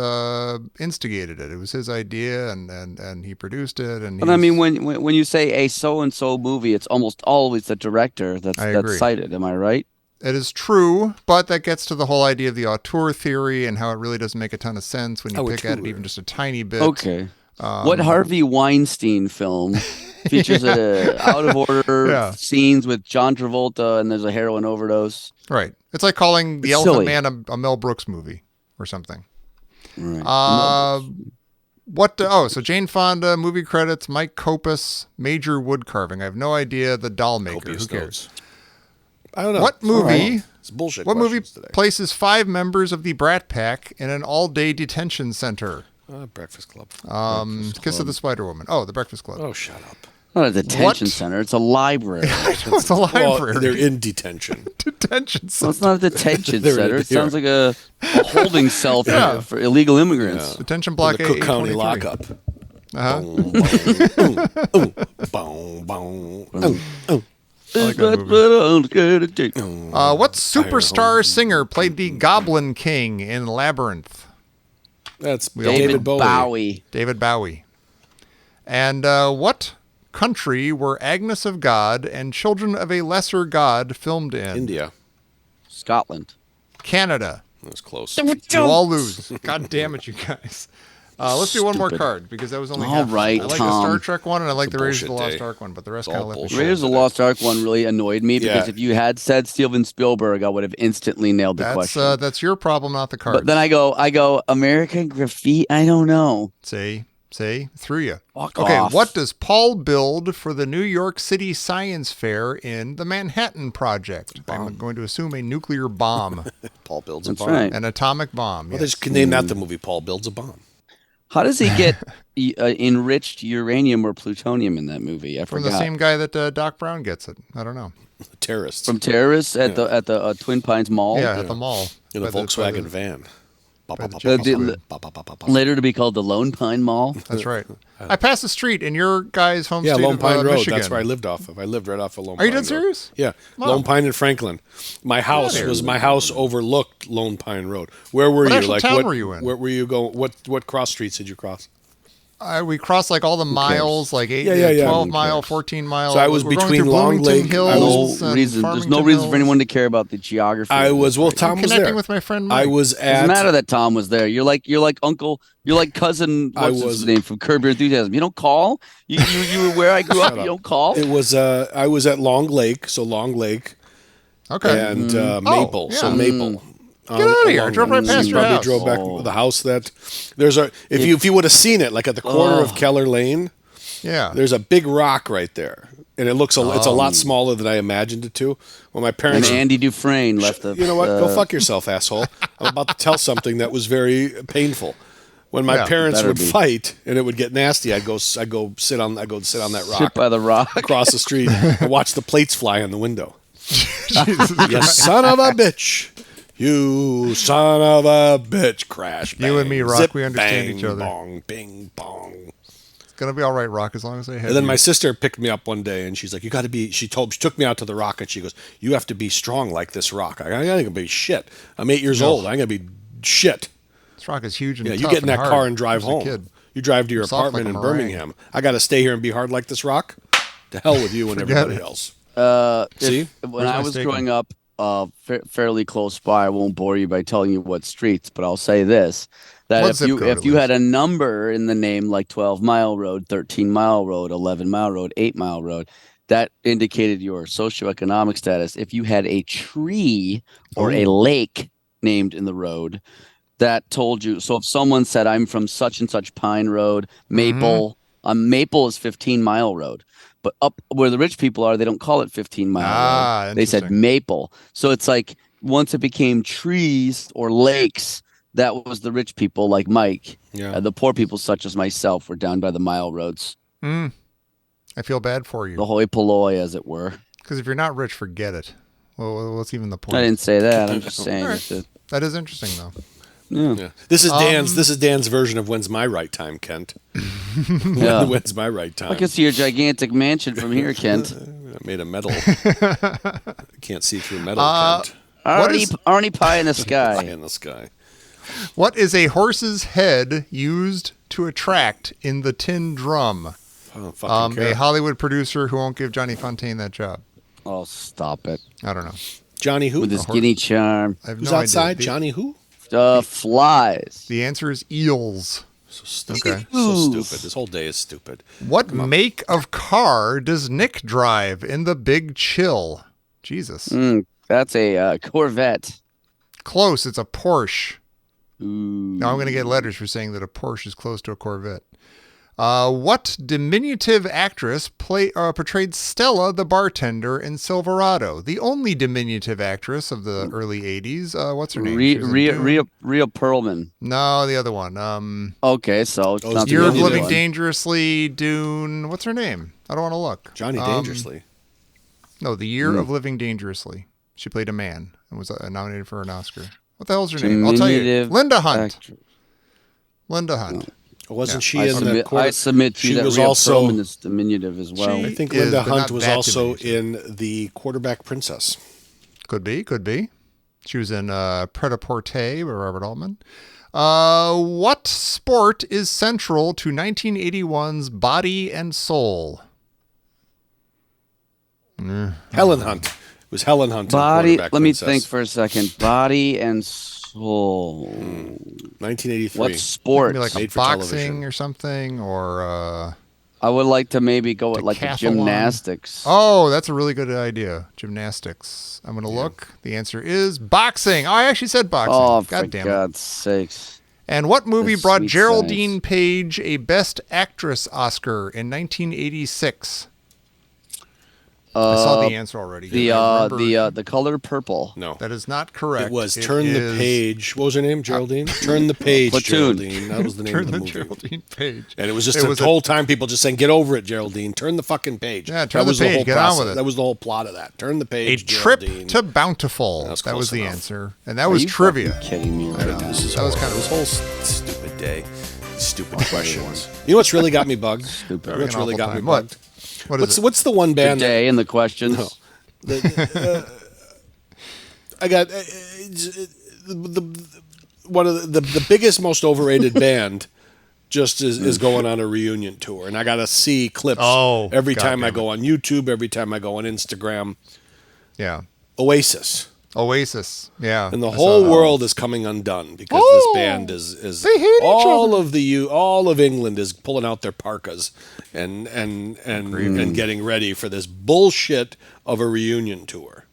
instigated it. It was his idea, and he produced it. And
But I mean, when you say a so and so movie, it's almost always the director
I
that's
agree.
cited. Am I right?
It is true, but that gets to the whole idea of the auteur theory and how it really doesn't make a ton of sense when you pick at it even just a tiny bit.
Okay. What Harvey Weinstein film features a out of order
Yeah.
scenes with John Travolta and there's a heroin overdose?
Right. It's like calling The
It's
Elephant
silly.
Man a Mel Brooks movie or something.
Right.
So Jane Fonda, movie credits, Mike Copus, major wood carving. I have no idea. The doll maker.
Copious
Who cares?
notes. I don't know.
What movie?
It's bullshit.
What movie
questions today.
places 5 members of the Brat Pack in an all-day detention center?
Breakfast Club.
Kiss of the Spider Woman. Oh, The Breakfast Club.
Oh, shut up.
Not a detention
What?
center. It's a library.
It's a library.
Well, they're in detention.
detention center.
Well, it's not a detention
They're-
center. It
they're-
sounds like a holding cell for illegal immigrants.
Detention block
the Cook County
823.
lockup.
Uh-huh.
Boom, boom, boom.
like that What superstar singer played the Goblin King in Labyrinth?
That's
David Bowie.
David Bowie. And what country were Agnes of God and Children of a Lesser God filmed in?
India.
Scotland.
Canada.
That was close.
You all lose. God damn it, you guys. Let's do one more card because that was only
All
half.
right,
I like
Tom.
the Star Trek one and I like
It's a
the Raiders of the
bullshit
Lost
day.
Ark one, but the rest
It's
kind
all
of left me
bullshit.
Raiders of the Lost Ark one really annoyed me because
Yeah.
if you had said Steven Spielberg, I would have instantly nailed the question.
That's your problem, not the card.
But then I go American Graffiti. I don't know.
Say, through you.
Fuck
Okay,
off.
what does Paul build for the New York City Science Fair in the Manhattan Project? I'm going to assume a nuclear bomb,
Paul builds
That's
a bomb.
right.
an atomic bomb.
Well,
Yes.
they just name that the movie Paul Builds a Bomb.
How does he get enriched uranium or plutonium in that movie? I
From
forgot.
the same guy that Doc Brown gets it. I don't know.
Terrorists.
From terrorists at the Twin Pines Mall.
Yeah, at the mall.
in a
By the-
Volkswagen
by the-
van.
by the Chicken
Later to be called the Lone Pine Mall.
That's right. I passed the street in your guy's home
Yeah,
state
Lone
of
Pine Road.
Michigan.
That's where I lived off of. I lived right off of Lone
Are
Pine
you dead
Road.
serious?
Yeah.
Wow.
Lone Pine in Franklin. My house was my house overlooked Lone Pine Road. Where were
What
you?
actual town were you in?
Where were you going? What cross streets did you cross?
We crossed like all the miles, like 8,
Yeah.
12
Who
mile,
cares?
14 mile.
So I was
We're going
between
through
Long
Bloomington
Lake-
Hills
No
and
reason. There's no
Farmington
reason for
Hills.
anyone to care about the geography.
I
of
was
this
well.
place.
Tom was
Connecting
there.
with my friend
I
Mike.
was
Doesn't
at.
matter that Tom was there. You're like uncle. You're like cousin.
I
What's
was-
his name from Curb Your Enthusiasm? You don't call. You were where I grew up. You don't call.
It was. I was at Long Lake. So Long Lake
Okay.
and Maple.
yeah.
So Maple.
Get out of here. I drove right past your
Probably
house.
drove back the house that there's a if you would have seen it like at the corner of Keller Lane,
Yeah.
there's a big rock right there, and it's a lot smaller than I imagined it to. When my
And
parents,
Andy Dufresne left the.
you know what? Go fuck yourself, asshole. I'm about to tell something that was very painful. When my
Yeah,
parents
better
would
be.
fight and it would get nasty, I'd go sit on that
Sit
rock
by the rock.
across the street and watch the plates fly on the window.
Jesus
You
Christ.
son of a bitch. You son of a bitch. Crash.
You and
bang,
me, Rock,
zip,
we understand
bang,
each other.
Bong, bing, bong.
It's going to be all right, Rock, as long as they have
And then
you.
my sister picked me up one day and she's like, you got to be, she took me out to the rock and she goes, you have to be strong like this rock. I ain't going to be shit. I'm 8 years old. I ain't going to be shit.
This rock is huge and
Yeah, you
tough
get in that
hard.
car and drive
As a
home.
kid.
You drive to your
Soft like
apartment
a
in
meringue.
Birmingham. I got to stay here and be hard like this rock? To hell with you and
Forget
everybody
it.
else.
When
See?
Where's
I
my
was
steak
growing up, fairly close by, I won't bore you by telling you what streets, but I'll say this: that
What
if
zip
you
code
if
at
you
least?
had a number in the name like 12 Mile Road, 13 Mile Road, 11 Mile Road, 8 Mile Road, that indicated your socioeconomic status. If you had a tree or a lake named in the road, that told you. So if someone said, "I'm from such and such Pine Road, Maple," Maple is 15 Mile Road. But up where the rich people are, they don't call it 15 Mile Road. They said
interesting.
Maple. So it's like once it became trees or lakes, that was the rich people like Mike.
Yeah.
The poor people, such as myself, were down by the mile roads.
I feel bad for
The
you.
hoi polloi, as it were.
Because if you're not rich, forget it. Well, what's even the point?
I didn't say that. I'm just saying
All right.
that.
That is interesting, though.
Yeah. This is Dan's version of When's My Right Time, Kent.
Yeah.
When's my right time?
I can see your gigantic mansion from here, Kent.
I made of metal. Can't see through metal, Kent.
Arnie Pie in the
Eye
sky.
in the sky.
What is a horse's head used to attract in the tin drum?
I don't fucking care.
A Hollywood producer who won't give Johnny Fontaine that job.
Oh, stop it.
I don't know.
Johnny who?
With his skinny charm.
I have
Who's
no
outside?
idea.
Johnny who?
Flies.
The answer is eels.
So stupid.
Okay.
So stupid. This whole day is stupid.
What make of car does Nick drive in The Big Chill? Jesus.
That's a Corvette.
Close. It's a Porsche.
Ooh.
Now I'm going to get letters for saying that a Porsche is close to a Corvette. What diminutive actress portrayed Stella the bartender in Silverado? The only diminutive actress of the early 80s. What's her name? She was in Dune.
Rhea Perlman.
No, the other one.
Okay, so it's not the
Year of
only
Living
one.
Dangerously, Dune. What's her name? I don't want to look.
Johnny Dangerously.
No, The Year of Living Dangerously. She played a man and was nominated for an Oscar. What the hell's her name? I'll tell you.
Diminutive
Linda Hunt.
actress.
Linda Hunt.
Wasn't she
I
in the quarter?
I submit to you
she
that
was
Rhea
also-
Perlman is diminutive as well.
She-
I think
is,
Linda
but not
Hunt was
that
also
diminutive.
in The Quarterback Princess.
Could be. She was in Pret-a-Porter by Robert Altman. What sport is central to 1981's Body and Soul?
Helen Hunt. It was Helen Hunt in
Body.
Quarterback
Let me
Princess.
think for a second. Body and soul.
1983.
What sport?
Maybe like a
Made for
boxing
television.
or something, or
I would like to maybe go with like the
Decathlon.
gymnastics.
oh, that's a really good idea. Gymnastics. I'm gonna look. The answer is boxing. Oh, I actually said boxing.
Oh, for
God damn it.
God's sakes.
And what movie
The
brought
sweet
Geraldine
science.
Page a Best Actress Oscar in 1986? I saw the answer already. I remember-
The color purple.
No.
That is not correct.
It was
It
Turn the
is
Page. What was her name? Geraldine? Turn the Page,
Platoon.
Geraldine. That was the name
Turn
of the
the
movie.
Geraldine Page.
And it was just the whole time people just saying, get over it, Geraldine. Turn the fucking page.
Yeah, turn
that
the
was
page.
whole
Get on
process.
with it.
That was the whole plot of that. Turn the
A
page,
trip
Geraldine.
to Bountiful.
That was
That was
close
the
enough.
answer. And that
Are
was
you
trivia.
fucking kidding me right now?
This
That was kind of
this whole stupid day. Stupid questions. You know what's really got me bugged?
Stupid.
You know what's
Having an
really
awful
got me
time. What?
bugged?
What is it?
What's the one
The
band that
day and the questions.
No. I got one of the biggest, most overrated band just is going on a reunion tour, and I got to see clips every time I go on YouTube, every time I go on Instagram.
Yeah.
Oasis.
Yeah.
And the
I saw
whole
that.
world is coming undone because this band is
They hate each
all
other.
of all of England is pulling out their parkas and getting ready for this bullshit of a reunion tour.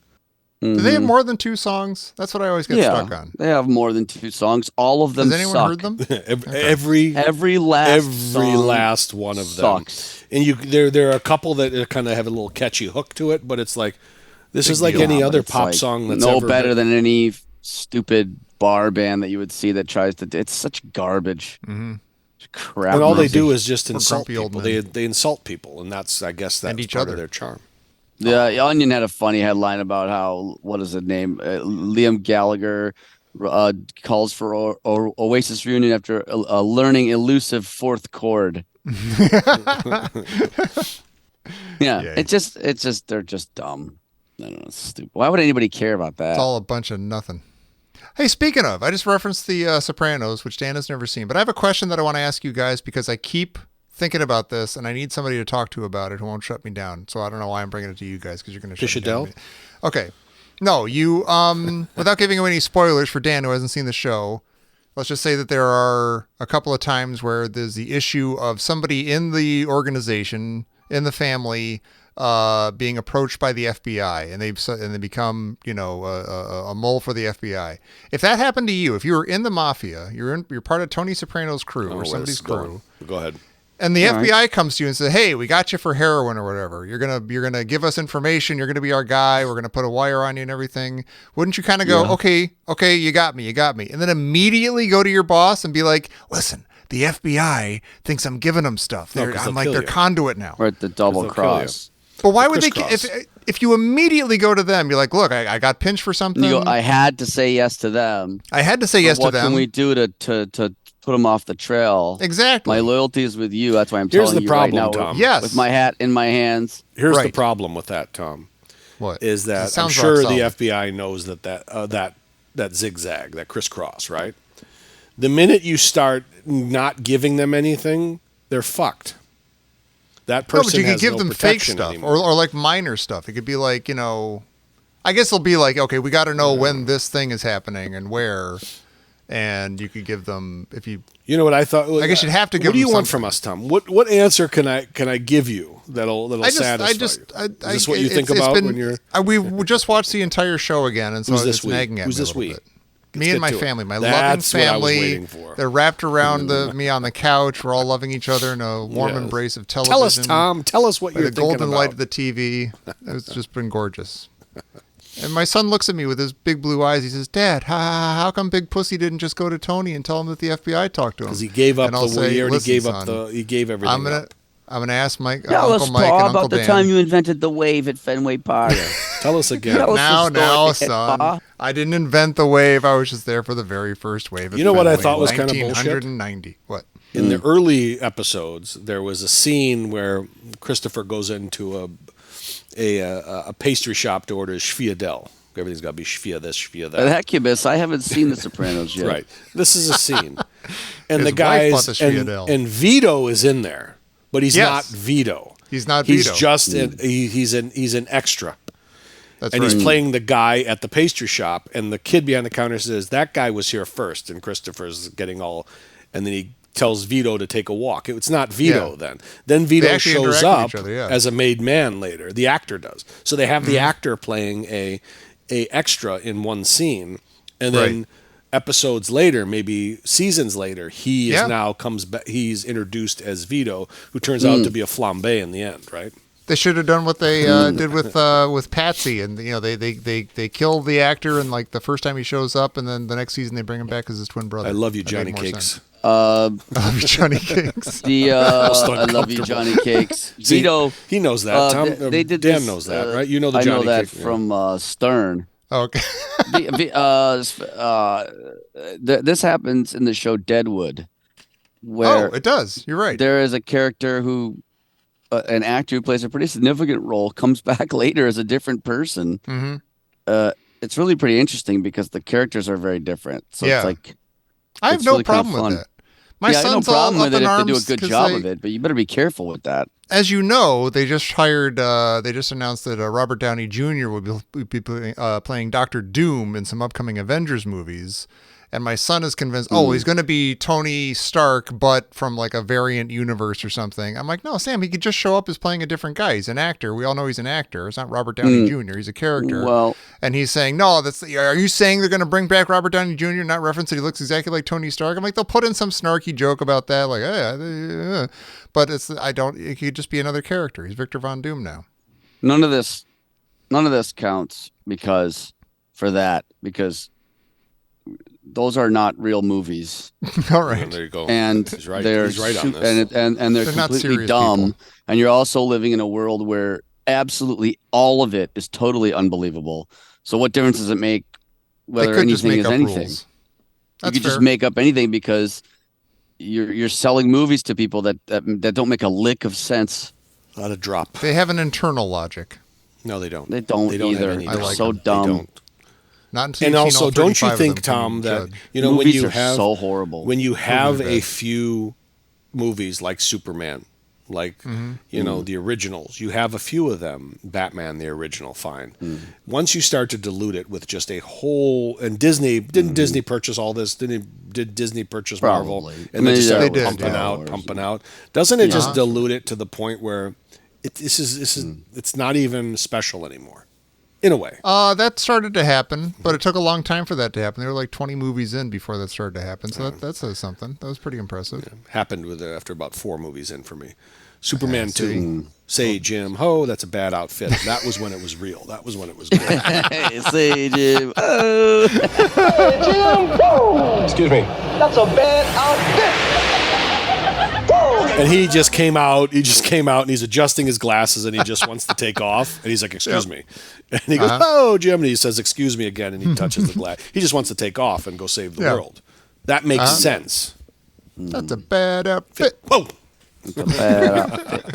Do they have more than 2 songs? That's what I always get stuck on.
They have more than 2 songs. All of them
Has anyone
suck.
heard them?
Every
last
one of
sucks.
them. And there are a couple that kind of have a little catchy hook to it, but it's like this is like any other
It's
pop
like
song that's
no
ever
better
been-
than any stupid bar band that you would see that tries to. It's such garbage.
Mm-hmm.
Crap.
and all they
music.
do is just insult
grumpy old
people.
men.
They insult people, and that's I guess that's
And each
part
other.
of their charm.
The Onion had a funny headline about how what is it name? Liam Gallagher calls for Oasis reunion after learning elusive fourth chord. Yeah,
Yay.
it's just they're just dumb. I don't know, it's stupid. Why would anybody care about that?
It's all a bunch of nothing. Hey, speaking of, I just referenced the Sopranos, which Dan has never seen, but I have a question that I want to ask you guys because I keep thinking about this and I need somebody to talk to about it who won't shut me down. So I don't know why I'm bringing it to you guys because you're going to shut me down.
Fish
Okay. No, you, without giving away any spoilers for Dan who hasn't seen the show, let's just say that there are a couple of times where there's the issue of somebody in the organization, in the family, being approached by the FBI, and they become, a mole for the FBI. If that happened to you, if you were in the mafia, you're part of Tony Soprano's crew or somebody's crew,
Go ahead.
and the
All right.
FBI comes to you and says, "Hey, we got you for heroin or whatever. You're gonna give us information. You're gonna be our guy. We're gonna put a wire on you and everything." Wouldn't you kind of go,
Yeah.
"Okay, you got me," and then immediately go to your boss and be like, "Listen, the FBI thinks I'm giving them stuff.
No, 'cause
I'm
they'll
like
kill
their
you.
conduit now.
Or at the double
they'll kill you.
cross.
But why would
Crisscross.
if you immediately go to them, you're like, look, I got pinched for something.
And you go, I had to say yes to them.
I had to say yes to
What
them.
can we do to put them off the trail?
Exactly.
My loyalty is with you. That's why I'm
Here's
telling
the
you
problem,
right now.
Tom.
Yes.
With my hat in my hands.
Here's the
Right.
problem with that, Tom.
What
Is
It
that I'm
sounds
sure
rock
the
solid.
FBI knows that zigzag, that crisscross, right? The minute you start not giving them anything, they're fucked. That
No,
person
but you could
has
give
no
them fake
protection
stuff
anymore.
or like minor stuff. It could be like, I guess it'll be like, okay, we got to know when this thing is happening and where, and you could give them if you.
You know what I thought?
I guess you'd have to give
What do you
them
want
something.
from us, Tom? What answer can I give you that'll satisfy you? Is this what you think about when you're?
We just watched the entire show again, and so
Who's this
it's
we?
nagging at
Who's
me a
this
little
we?
bit.
Let's
Me
get
and my
to it.
family, my
That's
loving
what I was
family.
waiting for.
They're wrapped around me on the couch. We're all loving each other in a warm
Yes.
embrace of television.
Tell us, Tom. Tell us what
By
you're
the
thinking
golden
about.
light of the TV. It's just been gorgeous. And my son looks at me with his big blue eyes. He says, "Dad, how come Big Pussy didn't just go to Tony and tell him that the FBI talked to him?"
Because he gave up
And I'll
the.
say,
He already
"Listen,
gave up
son,
the. He gave everything
I'm gonna
up.
ask Mike,
Tell
Uncle
us,
Mike,
Pa,
and Uncle
about the
Dan."
time you invented the wave at Fenway Park.
Tell us again.
Tell us
Now,
the story,
son.
Pa.
I didn't invent the wave. I was just there for the very first wave.
You know what I thought was kinda bullshit?
1990. What?
In the early episodes, there was a scene where Christopher goes into a pastry shop to order Schviadel. Everything's got to be Schvia this, Schvia that.
Heckubus, I haven't seen The Sopranos yet.
Right. This is a scene. And
His
the
wife bought
guys
the Schviadel.
and Vito is in there, but he's
Yes.
not Vito.
He's not
He's
Vito.
just he's an extra.
That's
And
right.
he's playing the guy at the pastry shop, and the kid behind the counter says, "That guy was here first." And Christopher's getting all, and then he tells Vito to take a walk. It's not Vito
Yeah.
then. Then Vito
actually
shows
interact with
up
each other, yeah.
as a made man later. The actor does. So they have the actor playing a extra in one scene, and then
Right.
episodes later, maybe seasons later, he
Yeah.
is now comes back. He's introduced as Vito, who turns out to be a flambe in the end, right?
They should have done what they did with Patsy, and they kill the actor, and like the first time he shows up, and then the next season they bring him back as his twin brother.
I love you,
That made
Johnny
more
Cakes.
sense. I love you, Johnny Cakes.
I love you, Johnny Cakes.
See,
Vito.
he knows that. Tom,
they did
Dan
this,
knows that, right? You know the
I
Johnny
know that
Cakes.
from Stern.
Okay.
This happens in the show Deadwood, where
Oh, it does. You're right.
there is a character who, an actor who plays a pretty significant role, comes back later as a different person.
Mm-hmm.
It's really pretty interesting because the characters are very different. So
Yeah.
it's like
I have
it's
no
really kinda
problem with
fun.
that. My
yeah, I have no
son's
problem
all
with
up
it
in
if they do a
arms
good
'cause
job
they-
of it, but you better be careful with that.
As you know, they just announced that Robert Downey Jr. will be playing Doctor Doom in some upcoming Avengers movies. And my son is convinced, he's going to be Tony Stark, but from like a variant universe or something. I'm like, no, Sam, he could just show up as playing a different guy. He's an actor. We all know he's an actor. It's not Robert Downey Jr. He's a character.
Well,
And he's saying, no, are you saying they're going to bring back Robert Downey Jr., not reference that he looks exactly like Tony Stark? I'm like, they'll put in some snarky joke about that, like, but it could just be another character. He's Victor Von Doom now.
none of this counts because those are not real movies,
All
And
right.
there you go.
and
He's right.
they're
He's right on this.
and they're
They're not
completely
serious
dumb.
people.
And you're also living in a world where absolutely all of it is totally unbelievable. So what difference does it make
They
whether
could just
anything
make
is
up
anything?
rules.
You
That's
could just
fair.
make up anything because you're selling movies to people that don't make a lick of sense.
Not a drop.
They have an internal logic.
No, they don't.
They don't
have
either.
any
They're
drop.
so
They
dumb.
don't.
Not until
And
you've seen
also,
all
don't you
35 of
think,
them can
Tom, that
judge.
when
Movies
you
are
have
so horrible.
when you have
Really
a
bad.
few movies like Superman, like the originals, you have a few of them. Batman, the original, fine. Once you start to dilute it with just a whole, and didn't Disney purchase all this? Did Disney purchase Marvel?
Probably.
And then just
They
started
did,
pumping
yeah.
out, pumping out. Doesn't it just
Yeah.
dilute it to the point where it's not even special anymore? In a way.
That started to happen, but it took a long time for that to happen. There were like 20 movies in before that started to happen, so that says something. That was pretty impressive.
Happened after about 4 movies in for me. Superman
see.
2. Say, Jim, ho, that's a bad outfit. That was when it was real. That was when it was good.
Say, Jim. Oh.
Jim, whoa!
Excuse me.
That's a bad outfit.
And he just came out. And he's adjusting his glasses, and he just wants to take off. And he's like, "Excuse me," and he goes, "Oh, Jim," and he says, "Excuse me" again, and he touches the glass. He just wants to take off and go save the world. That makes sense.
That's a bad outfit.
Whoa!
It's a bad outfit.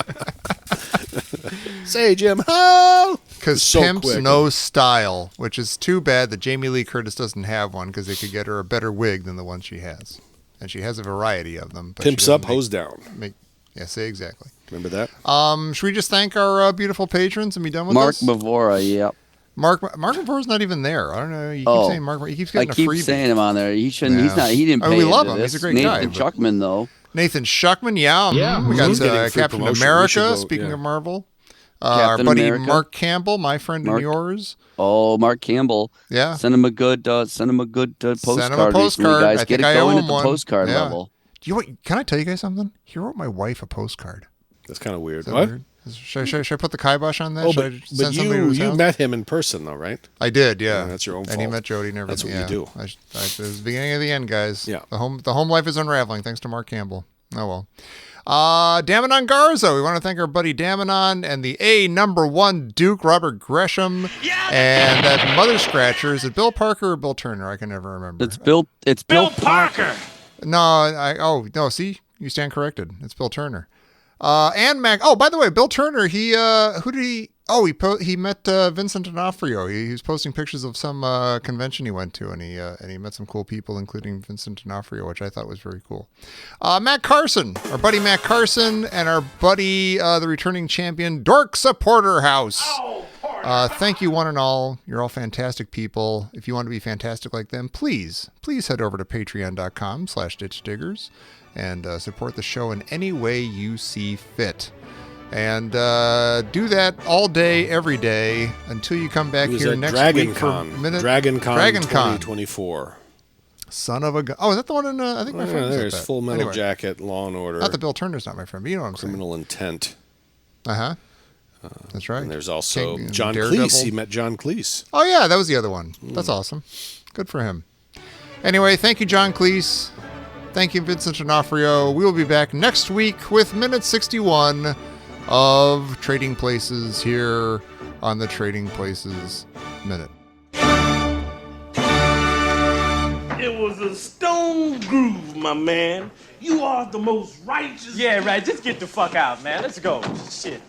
Say, Jim, oh!
Because
So
pimps
quick.
no style, which is too bad that Jamie Lee Curtis doesn't have one because they could get her a better wig than the one she has. And she has a variety of them. But
Pimps
she
up,
doesn't
hose down.
Yeah, say exactly.
Remember that?
Should we just thank our beautiful patrons and be done with
Mark
this?
Bavora, yep.
Mark Mavora's not even there. I don't know. You keep saying Mark. He keeps
I
getting a
keep
freebie.
saying him on there. He shouldn't. He's
Yeah.
not. He didn't
I
pay
mean, we love
into
him. He's
this.
a great
Nathan
guy, but-
Schuckman, though.
Nathan Schuckman, yeah. We got
he's getting free
Captain
promotion. We should
America,
go,
speaking
yeah.
of Marvel. Our
Captain
buddy
America.
Mark Campbell, my friend
Mark-
and yours.
Oh, Mark Campbell.
Yeah.
Send him a good postcard.
Send him a postcard.
recently, guys.
I
Get
think
it
I owe
going
him
at the
one.
postcard
Yeah.
level.
Can I tell you guys something? He wrote my wife a postcard.
That's kind of weird.
Is that
What?
weird? Should I put the kibosh on that?
Oh,
Should I
but
send somebody to his
you
house?
met him in person, though, right?
I did, yeah.
Yeah, that's your own
And he
fault.
met Jody and everything.
That's what you do.
It was the beginning of the end, guys.
Yeah.
The home life is unraveling thanks to Mark Campbell. Oh well. Damanon Garza. We want to thank our buddy Damanon and the #1 Duke Robert Gresham and that Mother Scratcher. Is it Bill Parker or Bill Turner? I can never remember.
It's Bill. It's Bill Parker.
No. See, you stand corrected. It's Bill Turner. And Mac. Oh, by the way, Bill Turner. Who did he? Oh, he met Vincent D'Onofrio. He was posting pictures of some convention he went to, and he met some cool people, including Vincent D'Onofrio, which I thought was very cool. Matt Carson, our buddy Matt Carson, and our buddy the returning champion Dork Supporter House. Thank you, one and all. You're all fantastic people. If you want to be fantastic like them, please head over to patreon.com/ditchdiggers and support the show in any way you see fit. And do that all day, every day, until you come back
He was
here
at
next
Dragon
week
Con.
for minute.
Dragon Con
Con.
2024.
Son of a gun. Oh, is that the one in? I think my friend was at
There's
that.
Full Metal
Anyway,
Jacket, Law and Order,
Not that Bill Turner's not my friend, but you know what I'm
Criminal Intent.
saying. That's right.
And there's also
King-
John
Daredevil.
Cleese. He met John Cleese.
Oh, yeah, that was the other one. That's awesome. Good for him. Anyway, thank you, John Cleese. Thank you, Vincent D'Onofrio. We will be back next week with minute 61 of Trading Places here on the Trading Places Minute.
It was a stone groove, my man. You are the most righteous.
Yeah, right. Just get the fuck out, man. Let's go. Shit.